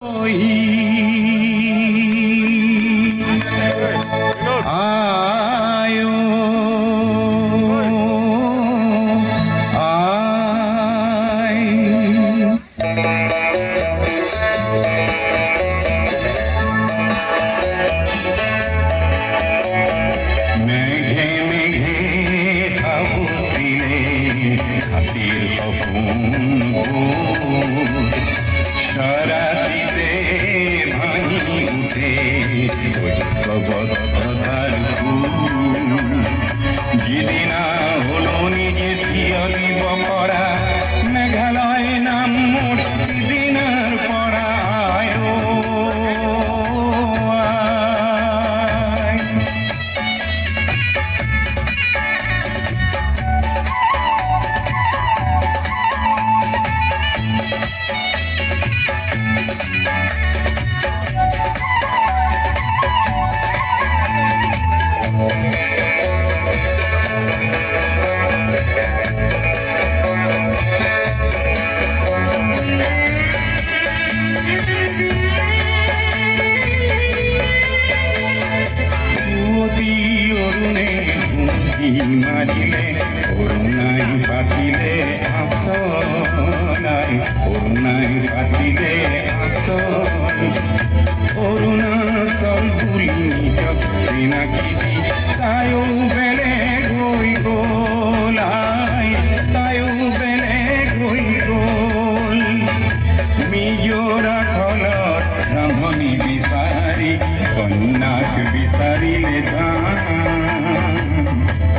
आयो मेघे मेघे खाबुतिले হাতির কখন সারাতিতে ভাঙি উঠে ঐক্যবদ্ধতার যেদিনা হলো নিজে থিয়লি বকরা মেঘালয় নাম মোট দিনার পড়ায় মারিলে অরুণাই পাতিলে আসনাই অরুণাই পাতিলে আসন অরুণাচল তুলি নিজ নাকি তায়ো বেলে গৈ গলাই তায়ো বেলে গৈ গল নিজৰা খলত ৰান্ধনি বিচাৰি কন্যাক বিচাৰিলে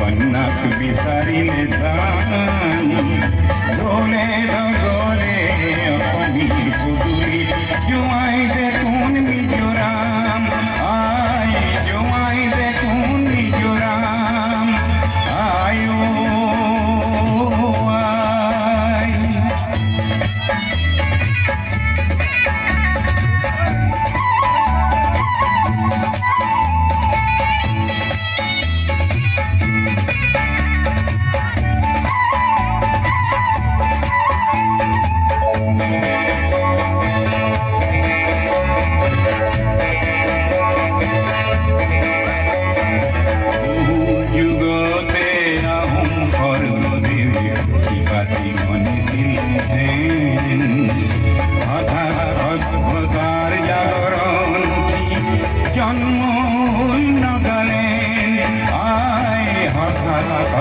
কন্যাক বিচাৰিলে গলে গলে অসমীৰ পদূলি জোঁৱাই দেখোন মিজোৰাম আই জোঁৱাই দেখোন মিজোৰাম আয়ো আই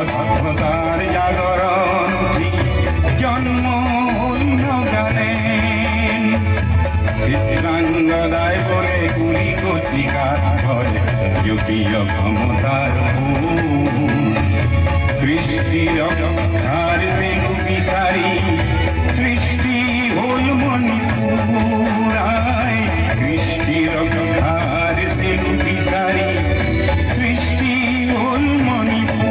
সভ্যতার জাগরণ জন্ম গেলেন চিত্রাঙ্গদায় বলে গুলি কচিকার ঘরে যুগীয় ক্ষমতার কৃষ্টির অক্ষার সেনু বিচারি সৃষ্টি হল মণিপুরায় কৃষ্টির অক্ষার সেনু বিচারি সৃষ্টি হল মণিপুর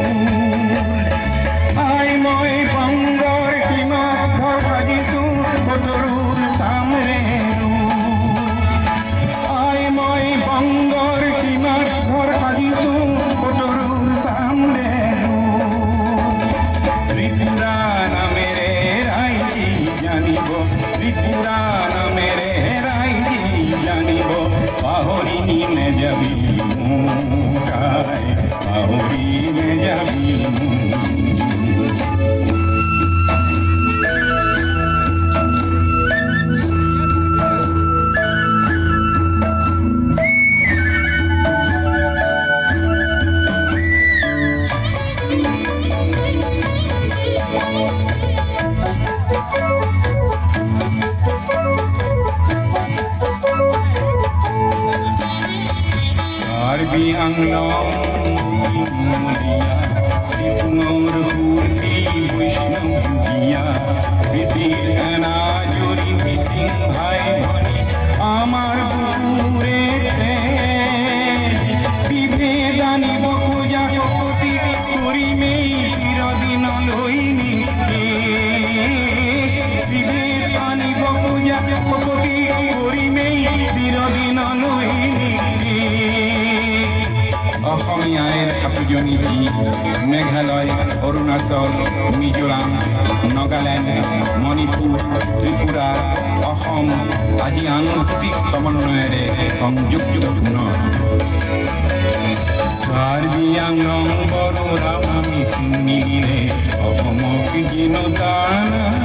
মই বংগৰ সীমাত ঘৰ সাজিছো বতৰুৰ চামৰেৰো মই বংগৰ সীমাত ঘৰ সাজিছো বতৰুৰ চামৰেৰো ত্ৰিপুৰা নামেৰে ৰাইজে জানিব ত্ৰিপুৰা নামেৰে ৰাইজে জানিব পাহৰি নেযাবি মোকাই পাহৰি নেযাবি কাৰ্বি আংলং ত্ৰিপুৰাৰ সুৰতি বৈষ্ণৱ ভুগিয়া পৃথিৱীৰ এনাজৰি মিচিং ভাই ভনী আমাৰ বুকুৰে বিভেদ আনিব খোজা শক্তি কৰিমেই চিৰদিনলৈ নিকে বিভেদ আনিব খোজা শক্তি কৰিমেই চিৰদিনলৈ নিকে অসমীয়াৰ সাতোজনী দ্বীপ মেঘালয় অৰুণাচল মিজোৰাম নাগালেণ্ড মণিপুৰ ত্ৰিপুৰা অসম আজি আন্তৰিক সমন্বয়েৰে সংযুক্ত পুনৰ কাৰ্বি আংলং বড়ো ৰাভা মিচিং মিলিলে অসমক জিনো দানা